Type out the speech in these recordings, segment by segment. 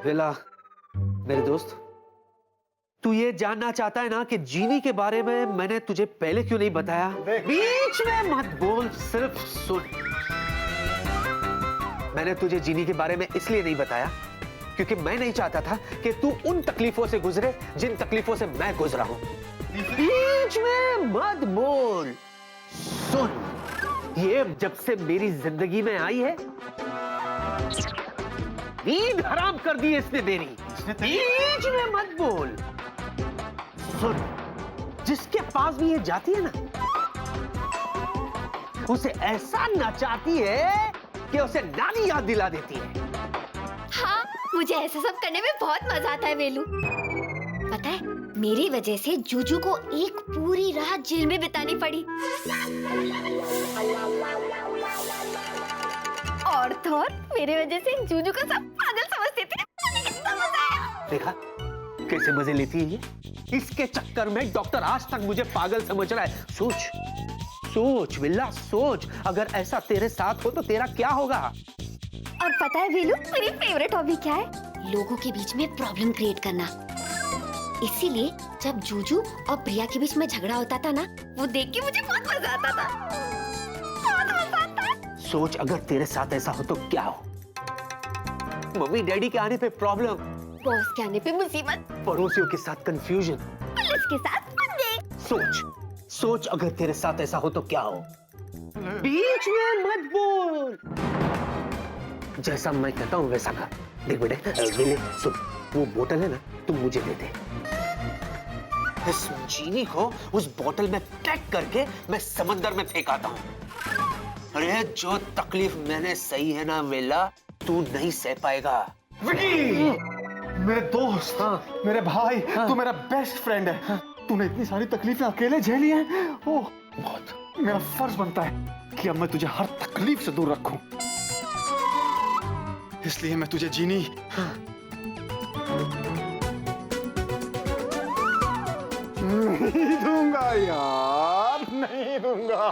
वेला, मेरे दोस्त, तू ये जानना चाहता है ना कि जीनी के बारे में मैंने तुझे पहले क्यों नहीं बताया? बीच में मत बोल, सिर्फ सुन। मैंने तुझे जीनी के बारे में इसलिए नहीं बताया क्योंकि मैं नहीं चाहता था कि तू उन तकलीफों से गुजरे जिन तकलीफों से मैं गुजरा हूं। बीच में मत बोल। सुन, ये जब से मेरी जिंदगी में आई है, नींद हराम कर दी इसने मेरी। बीच में मत बोल। सुन, जिसके पास भी ये जाती है ना, उसे ऐसा नचाती है कि उसे नानी याद दिला देती है। हाँ, मुझे ऐसा सब करने में बहुत मजा आता है वेलू। पता है, मेरी वजह से जूजू को एक पूरी रात जेल में बितानी पड़ी। और तो और, मेरी वजह से जूजू को सब पागल समझते थे। कितना मजा आया। देखा कैसे मजे लेती है ये? इसके चक्कर में डॉक्टर आज तक मुझे पागल समझ रहा है। सोच सोच विल्ला, सोच, अगर ऐसा तेरे साथ हो तो तेरा क्या होगा? और पता है वेलू, मेरी फेवरेट हॉबी क्या है? लोगों के बीच में प्रॉब्लम क्रिएट करना। इसीलिए जब जूजू और प्रिया के बीच में झगड़ा होता था ना, वो देख के मुझे बहुत मजा आता था। बहुत मजा आता। सोच, अगर तेरे साथ ऐसा हो तो क्या हो? मम्मी डैडी के आने पे प्रॉब्लम, बॉस के आने पे मुसीबत, पड़ोसियों के साथ कंफ्यूजन, पुलिस के साथ पंगे। सोच सोच, अगर तेरे साथ ऐसा हो तो क्या हो? बीच में मत बोल। जैसा मैं कहता हूँ वैसा कर। देख बेटे, विले, सुन, वो बोतल है ना, तुम मुझे दे दे। इस चीनी को उस बोतल में पैक करके मैं समंदर में फेंक आता हूँ। अरे जो तकलीफ मैंने सही है ना वेला, तू नहीं सह पाएगा। विकी, मेरे दोस्त, मेरे भाई, तू मेरा बेस्ट फ्रेंड है। तूने इतनी सारी तकलीफें अकेले झेली हैं। ओह, बहुत। मेरा फर्ज बनता है कि अब मैं तुझे हर तकलीफ से दूर रखूं। इसलिए मैं तुझे जीनी नहीं दूंगा यार, नहीं दूंगा।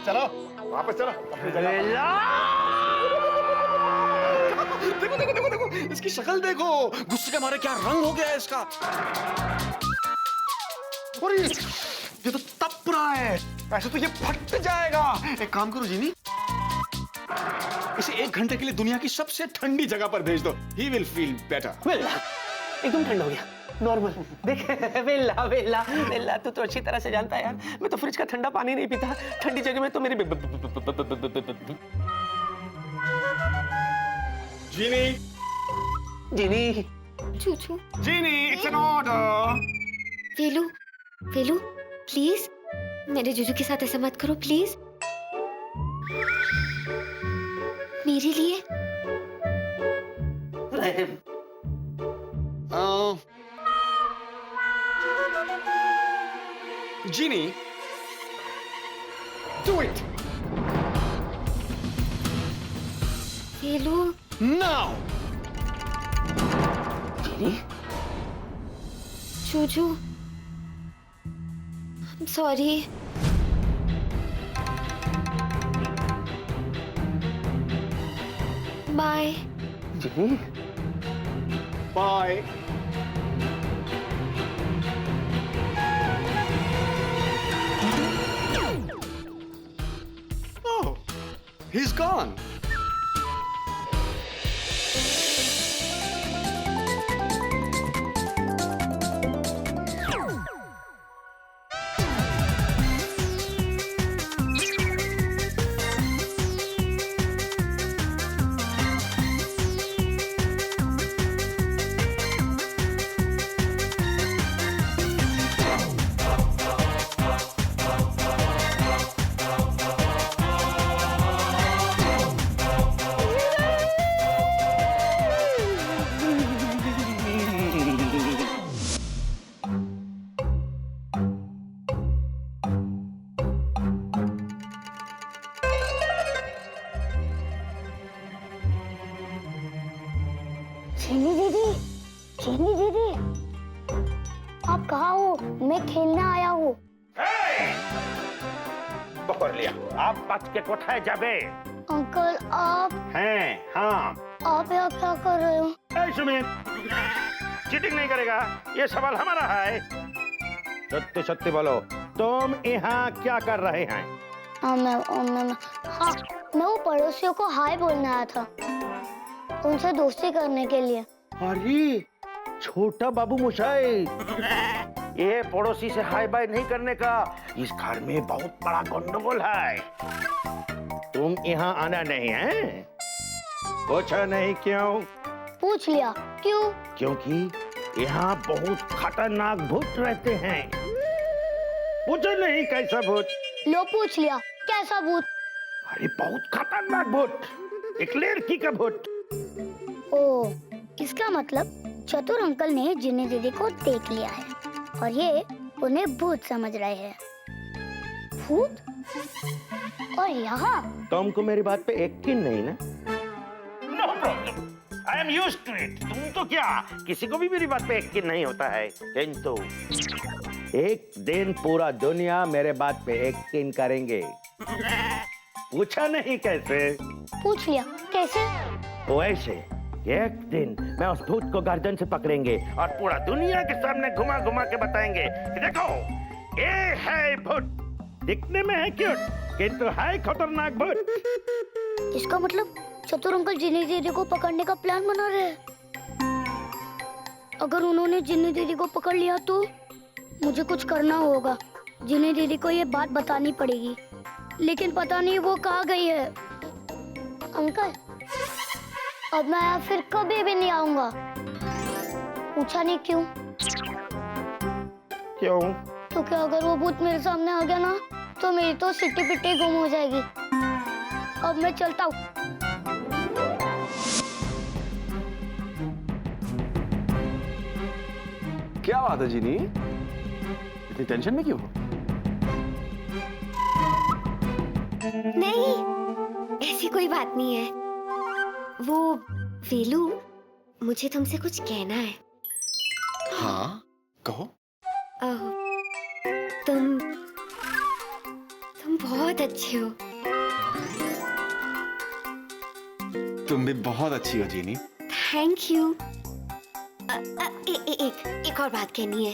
चलो वापस चलो अपनी जगह। देखो देखो देखो देखो, इसकी शक्ल देखो, गुस्से के मारे क्या रंग हो गया है इसका। और ये तो तप रहा है, ऐसे तो ये फट जाएगा। एक काम करो जीनी, इसे 1 घंटे के लिए दुनिया की सबसे ठंडी जगह पर भेज दो। He will feel better. वेला, एकदम ठंडा हो गया, नॉर्मल। देख वेला वेला वेला, तू तो अच्छी तरह से जानता है यार, मैं तो फ्रिज का ठंडा पानी नहीं पीता। ठंडी जगह में तो मेरी जीनी, जीनी, जूजू, जीनी, it's an order. Velu, Velu, please मेरे जूजू के साथ ऐसा मत करो, प्लीज। मेरे लिए। Genie, do it Velu, now. Genie, Juju, I'm sorry. Bye. Genie, Bye. Oh, he's gone. चीनी दीदी, चीनी दीदी, आप कहाँ हो? मैं खेलने आया हूँ। पकड़ लिया। आप बच के कोठाয় যাবে? अंकल आप হ্যাঁ, हाँ। आप यहाँ क्या कर रहे हो? এই ए सुमित, चीटिंग नहीं करेगा, ये सवाल हमारा है। सत्य सत्य बोलो, तुम यहाँ क्या कर रहे हैं? मैं वो पड़ोसियों को हाय बोलने आया था, उनसे दोस्ती करने के लिए। अरे छोटा बाबू मोशाई, ये पड़ोसी से हाय बाय नहीं करने का इस घर में बहुत बड़ा गंडगोल है। तुम यहाँ आना नहीं है? पूछा नहीं क्यों? पूछ लिया। क्यों? क्योंकि यहाँ बहुत खतरनाक भूत रहते हैं। पूछा नहीं कैसा भूत? लो पूछ लिया, कैसा भूत? अरे बहुत खतरनाक भूत, एक लड़की का भूत। ओ, इसका मतलब चतुर अंकल ने जिन्नी दीदी को देख लिया है और ये उन्हें भूत समझ रहे हैं। भूत? और यहाँ? तुमको मेरी बात पे यकीन नहीं ना? No problem, I am used to it. तुम तो क्या, किसी को भी मेरी बात पे यकीन नहीं होता है, किंतु एक दिन पूरा दुनिया मेरे बात पे यकीन करेंगे। पूछा नहीं कैसे? पूछ लिया, कैसे? वैसे एक दिन मैं उस भूत को गर्दन से पकड़ेंगे और पूरा दुनिया के सामने घुमा घुमा के बताएंगे कि देखो, ये है भूत। दिखने में है क्यूट, किंतु है खतरनाक भूत। इसका मतलब चतुर अंकल जिन्नी दीदी को पकड़ने का प्लान बना रहे हैं। अगर उन्होंने जिन्नी दीदी को पकड़ लिया तो मुझे कुछ करना होगा। जिन्नी दीदी को ये बात बतानी पड़ेगी, लेकिन पता नहीं वो कहाँ गई है। अंकल, अब मैं यहाँ फिर कभी भी नहीं आऊंगा। पूछा नहीं क्यों? क्यों? क्योंकि अगर वो भूत मेरे सामने आ गया ना, तो मेरी तो सिट्टी पिट्टी गुम हो जाएगी। अब मैं चलता हूँ। क्या बात है जीनी, इतनी टेंशन में क्यों हो? नहीं, ऐसी कोई बात नहीं है। वो वेलू, मुझे तुमसे कुछ कहना है। हाँ, कहो। तुम बहुत अच्छे हो। तुम भी बहुत अच्छी हो जीनी। Thank you. एक और बात कहनी है।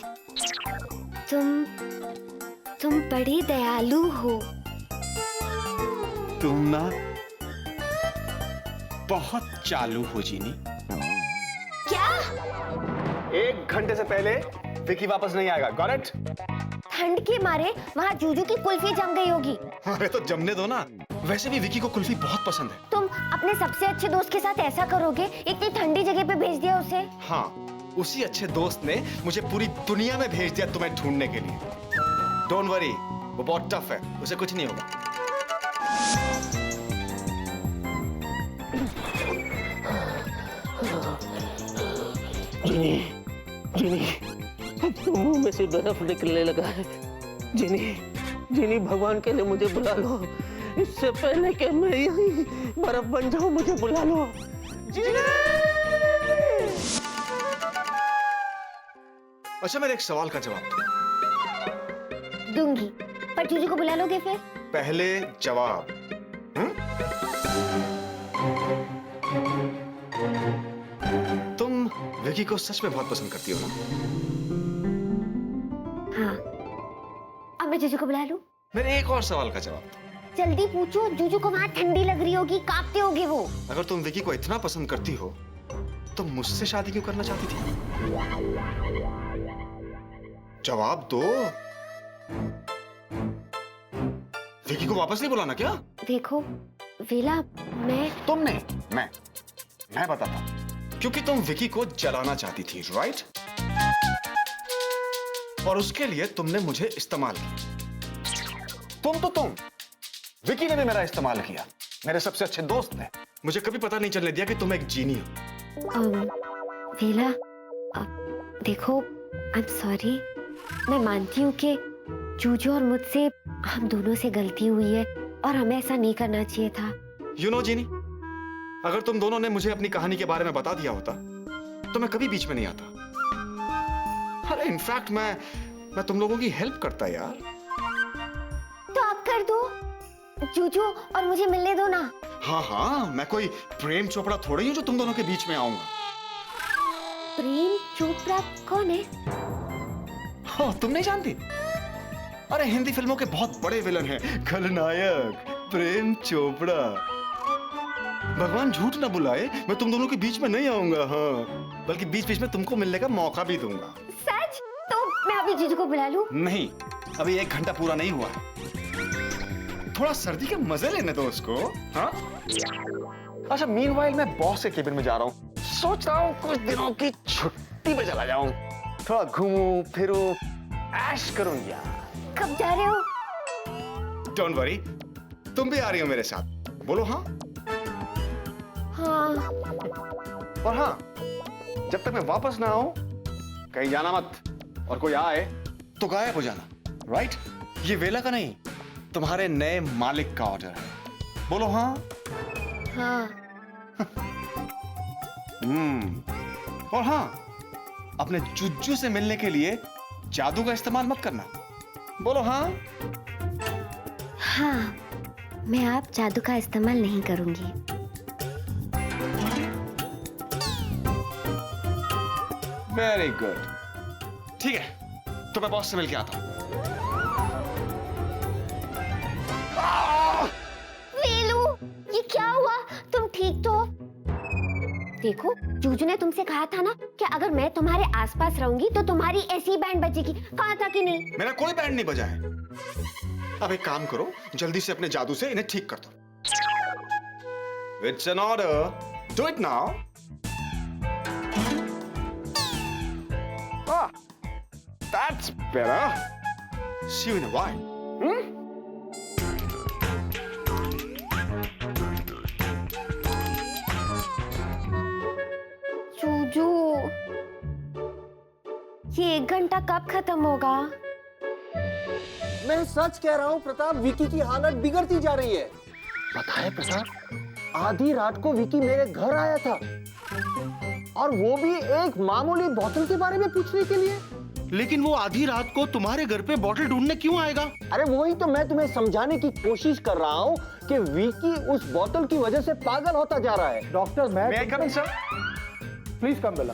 तुम बड़ी दयालु हो। तुम ना बहुत चालू हो जीनी। क्या? 1 घंटे से पहले विकी वापस नहीं आएगा, गॉट इट? ठंड के मारे वहाँ जूजू की कुल्फी जम गई होगी। अरे तो जमने दो ना, वैसे भी विकी को कुल्फी बहुत पसंद है। तुम अपने सबसे अच्छे दोस्त के साथ ऐसा करोगे? इतनी ठंडी जगह पे भेज दिया उसे। हाँ, उसी अच्छे दोस्त ने मुझे पूरी दुनिया में भेज दिया तुम्हें ढूंढने के लिए। डोंट वरी, वो बहुत टफ है, उसे कुछ नहीं होगा। जिनी, मुंह में से बर्फ निकलने लगा है। जिनी, भगवान के लिए मुझे बुला लो, इससे पहले कि मैं यही बर्फ बन जाऊं, मुझे बुला लो। अच्छा, मेरे एक सवाल का जवाब दो। दूंगी, पर जूजू को बुला लोगे फिर? पहले जवाब। तुम विकी को सच में बहुत पसंद करती हो ना? हाँ। अब मैं जूजू को बुला लूं? मेरे एक और सवाल का जवाब दो। जल्दी पूछो, जूजू को वहाँ ठंडी लग रही होगी, कांपते होगे वो। अगर तुम विकी को इतना पसंद करती हो, तो मुझसे शादी क्यों करना चाहती थी? जवाब दो। विकी को वापस नहीं बुलाना क्या? देखो वेला, तुम नहीं, मैं बताता हूं। क्योंकि तुम विकी को जलाना चाहती थी, राइट? और उसके लिए तुमने मुझे इस्तेमाल किया। तुम विकी ने भी मेरा इस्तेमाल किया, मेरे सबसे अच्छे दोस्त ने। मुझे कभी पता नहीं चलने दिया कि तुम एक जीनी हो। वेला, देखो, आई एम सॉरी। मैं मानती हूँ कि जूजू और मुझसे हम दोनों से गलती हुई है और हमें ऐसा नहीं करना चाहिए था। You know, जीनी, अगर तुम दोनों ने मुझे अपनी कहानी के बारे में बता दिया होता, तो मैं कभी बीच में नहीं आता। अरे इनफैक्ट मैं तुम लोगों की हेल्प करता यार। तो आप कर दो, जूजू और मुझे मिलने दो ना। हाँ, मैं कोई प्रेम चोपड़ा थोड़ी हूँ जो तुम दोनों के बीच में आऊंगा। प्रेम चोपड़ा कौन है? हाँ, तुम नहीं जानती? अरे हिंदी फिल्मों के बहुत बड़े विलन हैं, खलनायक प्रेम चोपड़ा। भगवान झूठ ना बुलाए, मैं तुम दोनों के बीच में नहीं आऊंगा, हाँ, बल्कि बीच बीच में तुमको मिलने का मौका भी दूंगा। सच? तो मैं अभी जीजू को बुला लूं? नहीं, अभी 1 घंटा पूरा नहीं हुआ। थोड़ा सर्दी के मजे लेने दो उसको, हाँ? अच्छा, मीनवाइल मैं बॉस के केबिन में जा रहा हूँ। सोच रहा हूँ कुछ दिनों की छुट्टी पे चला जाऊं, थोड़ा घूमूं फिरूं, ऐश करूं यार। कब जा रहे हो? डोंट वरी, तुम भी आ रही हो मेरे साथ, बोलो हाँ। हाँ। और हाँ, जब तक मैं वापस ना आऊं कहीं जाना मत, और कोई आए तो गायब हो जाना, राइट? ये वेला का नहीं, तुम्हारे नए मालिक का ऑर्डर है, बोलो हाँ। हाँ। और हाँ, अपने जुज्जू से मिलने के लिए जादू का इस्तेमाल मत करना, बोलो हाँ। हाँ, मैं आप जादू का इस्तेमाल नहीं करूंगी। वेरी गुड, ठीक है, तो मैं बॉस से मिलके आता हूं। वेलू, ये क्या हुआ? तुम ठीक तो हो? देखो, जूजू ने तुमसे कहा था ना कि अगर मैं तुम्हारे आसपास रहूंगी तो तुम्हारी ऐसी बैंड बजेगी। कहा था कि नहीं? मेरा कोई बैंड नहीं बजा है। अब एक काम करो, जल्दी से अपने जादू से इन्हें ठीक कर दो। It's an order, do it now. That's better. See you in a while. Juju, ये 1 घंटा कब खत्म होगा? मैं सच कह रहा हूँ प्रताप, विकी की हालत बिगड़ती जा रही है। पता है प्रताप, आधी रात को विकी मेरे घर आया था, और वो भी एक मामूली बोतल के बारे में पूछने के लिए। लेकिन वो आधी रात को तुम्हारे घर पे बोतल ढूंढने क्यों आएगा? अरे वही तो मैं तुम्हें समझाने की कोशिश कर रहा हूँ कि विकी उस बोतल की वजह से पागल होता जा रहा है। डॉक्टर, मैं May I come in, sir? Please come Bela.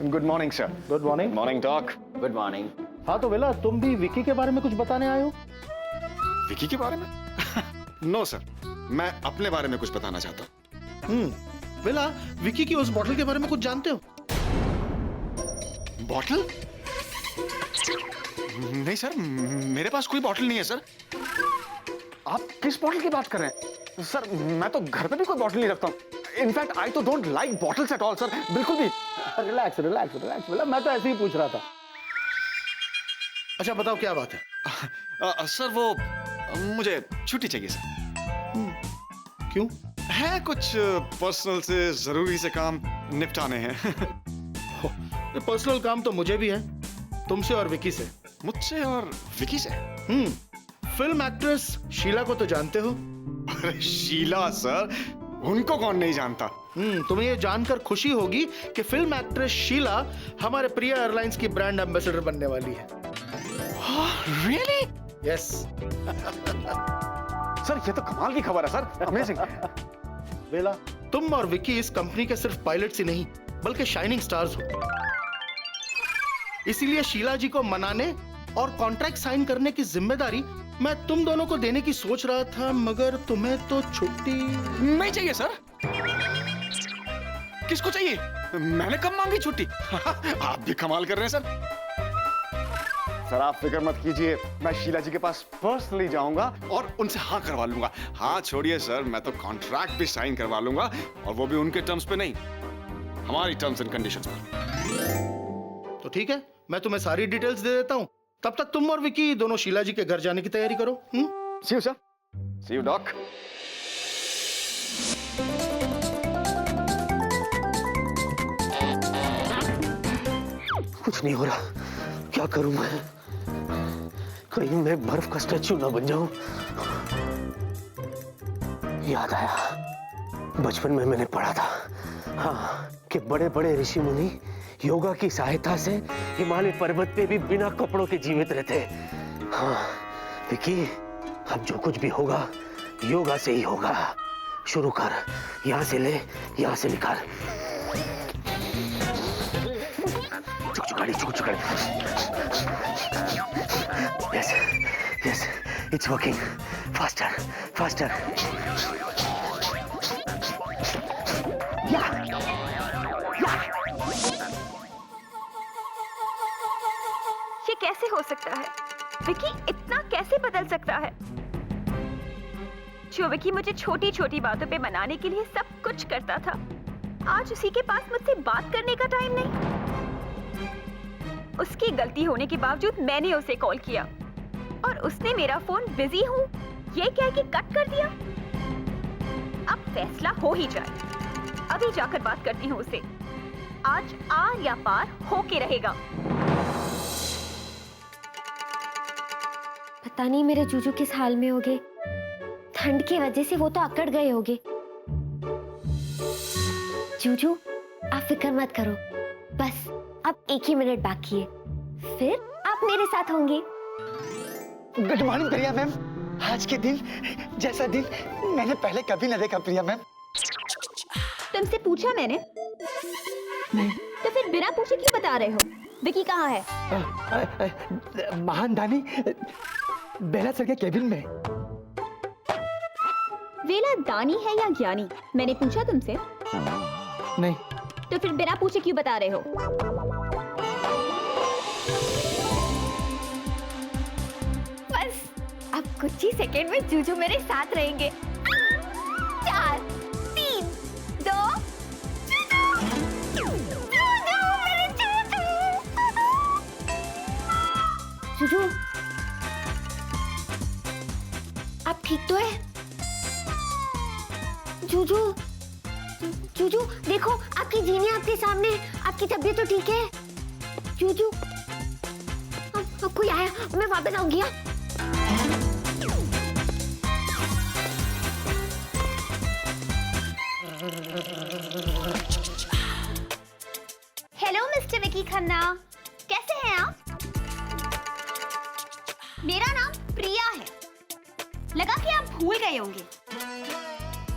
Good morning, sir. Good morning. Morning, doc. Good morning. हाँ तो बेला, तुम भी विकी के बारे में कुछ बताने आए हो? विकी के बारे में? नो सर, मैं अपने बारे में कुछ बताना चाहता हूँ। बेला, विकी की उस बोतल के बारे में कुछ जानते हो? बॉटल? नहीं सर, मेरे पास कोई बॉटल नहीं है सर। आप किस बॉटल की बात कर रहे हैं? सर, मैं तो घर पे भी कोई बॉटल नहीं रखता हूँ। इनफैक्ट आई तो don't like bottles at all sir, बिल्कुल भी। रिलैक्स रिलैक्स रिलैक्स बेला, मैं तो ऐसे ही पूछ रहा था। अच्छा बताओ, क्या बात है? सर वो मुझे छुट्टी चाहिए सर। क्यों? है कुछ पर्सनल से जरूरी से काम निपटाने हैं। पर्सनल काम तो मुझे भी है, तुमसे और विकी से। मुझसे और विकी से? फिल्म एक्ट्रेस शीला को तो जानते हो? अरे शीला सर, उनको कौन नहीं जानता। तुम्हें ये जानकर खुशी होगी कि फिल्म एक्ट्रेस शीला हमारे प्रिया एयरलाइंस की ब्रांड एम्बेसडर बनने वाली है। रियली? यस। सर ये तो कमाल की खबर है सर, अमेजिंग। बेला, तुम और विकी इस कंपनी के सिर्फ पायलट्स ही नहीं बल्कि शाइनिंग स्टार्स हो। इसीलिए शीला जी को मनाने और कॉन्ट्रैक्ट साइन करने की जिम्मेदारी मैं तुम दोनों को देने की सोच रहा था, मगर तुम्हें तो छुट्टी नहीं चाहिए सर। किसको चाहिए? मैंने कब मांगी छुट्टी? आप भी कमाल कर रहे हैं सर। सर आप फिक्र मत कीजिए, मैं शीला जी के पास पर्सनली जाऊंगा और उनसे हाँ करवा लूंगा। हाँ छोड़िए सर, मैं तो कॉन्ट्रैक्ट भी साइन करवा लूंगा, और वो भी उनके टर्म्स पे नहीं, हमारी टर्म्स एंड कंडीशंस पर। तो ठीक है, मैं तुम्हें सारी डिटेल्स दे देता हूँ। तब तक तुम और विकी दोनों शीला जी के घर जाने की तैयारी करो। See you sir. See you doc. कुछ नहीं हो रहा, क्या करूं मैं? कहीं मैं बर्फ का स्टैच्यू ना बन जाऊं। याद आया, बचपन में मैंने पढ़ा था, हाँ, कि बड़े बड़े ऋषि मुनि योगा की सहायता से हिमालय पर्वत पे भी बिना कपड़ों के जीवित रहते। हाँ विकी, अब जो कुछ भी होगा योगा से ही होगा। शुरू कर, यहां से ले, यहां से निकाल। गाड़ी छूट गाड़ी yes yes it's working faster faster ये कैसे हो सकता है? विकी इतना कैसे बदल सकता है? जो विकी मुझे छोटी छोटी बातों पे मनाने के लिए सब कुछ करता था, आज उसी के पास मुझसे बात करने का टाइम नहीं। उसकी गलती होने के बावजूद मैंने उसे कॉल किया और उसने मेरा फोन बिजी हूँ ये कह के कट कर दिया। अब फैसला हो ही जाए। अभी जाकर बात करती हूँ उसे। आज आर या पार होके रहेगा। पता नहीं मेरे जूजू किस हाल में होंगे। ठंड की वजह से वो तो अकड़ गए होंगे। जूजू आप फिक्र मत करो, बस अब 1 ही मिनट बाकी है, फिर आप मेरे साथ होंगे। गुड मॉर्निंग प्रिया मैम। आज के दिन जैसा दिन मैंने पहले कभी न देखा प्रिया मैम। तुमसे पूछा मैंने? नहीं। तो फिर बिना पूछे क्यों बता रहे हो? विकी कहाँ है? महान दानी बेला सर के केबिन में। वेला दानी है या ज्ञानी? मैंने पूछा तुमसे? नहीं। तो फिर बिना पूछे क्यों बता रहे हो? बस अब कुछ ही सेकंड में जूजू मेरे साथ रहेंगे। 4 3 2 जूजू आप ठीक तो है? जूजू जूजू देखो आपकी जीनी आपके सामने, आपकी तबीयत तो ठीक है? जूजू अब कोई आया, मैं वापस आऊंगी। हेलो मिस्टर विकी खन्ना, कैसे हैं आप? मेरा नाम प्रिया है। लगा कि आप भूल गए होंगे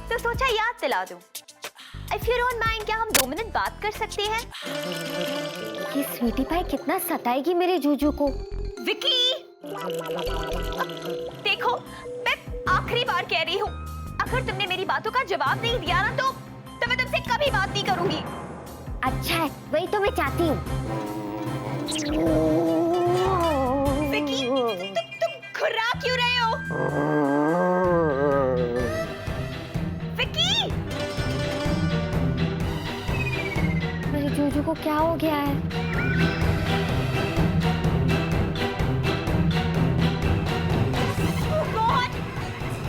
तो सोचा याद दिला दूं। If you don't mind, क्या हम 2 मिनट बात कर सकते हैं? ये स्वीटी पाई कितना सताएगी मेरे जूजू को। विकी देखो मैं आखिरी बार कह रही हूँ, अगर तुमने मेरी बातों का जवाब नहीं दिया ना तो मैं तुमसे कभी बात नहीं करूंगी। अच्छा है, वही तो मैं चाहती हूँ। विकी तुम घुर्रा क्यों रहे हो? विकी मेरे जूजू को क्या हो गया है?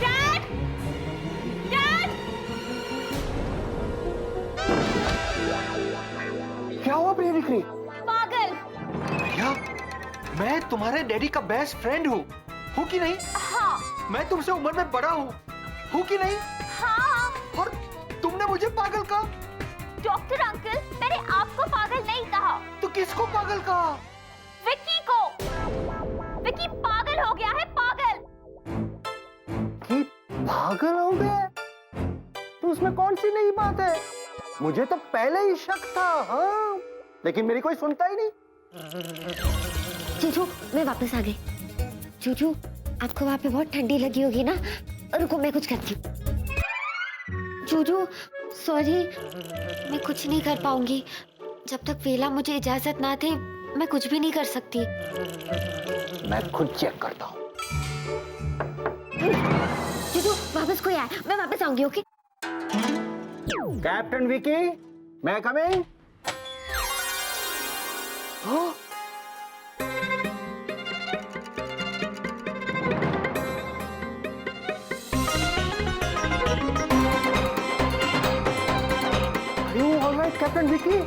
डैड! डैड! क्या हुआ प्रिया निकली? पागल! प्रिया मैं तुम्हारे डैडी का बेस्ट फ्रेंड हूँ कि नहीं? हाँ। मैं तुमसे उम्र में बड़ा हूँ कि नहीं? हाँ। और तुमने मुझे पागल कहा। डॉक्टर अंकल, मैंने आपको पागल नहीं कहा। तो किसको पागल कहा? विक्की को। विक्की पागल हो गया है, पागल। कि पागल हो गया? तो उसमें कौन सी नई बात है? मुझे तो पहले ही शक था, हाँ, लेकिन मेरी कोई सुनता ही नहीं। जूजू मैं वापस आ गई। जूजू आपको वहाँ पे बहुत ठंडी लगी होगी ना, रुको मैं कुछ करती हूँ। जूजू सॉरी, मैं कुछ नहीं कर पाऊंगी। जब तक वेला मुझे इजाजत ना दे मैं कुछ भी नहीं कर सकती। मैं खुद चेक करता हूँ। जूजू वापस कोई आया, मैं वापस आऊंगी। ओके कैप्टन विकी, मैं कमिंग। कैप्टन विकी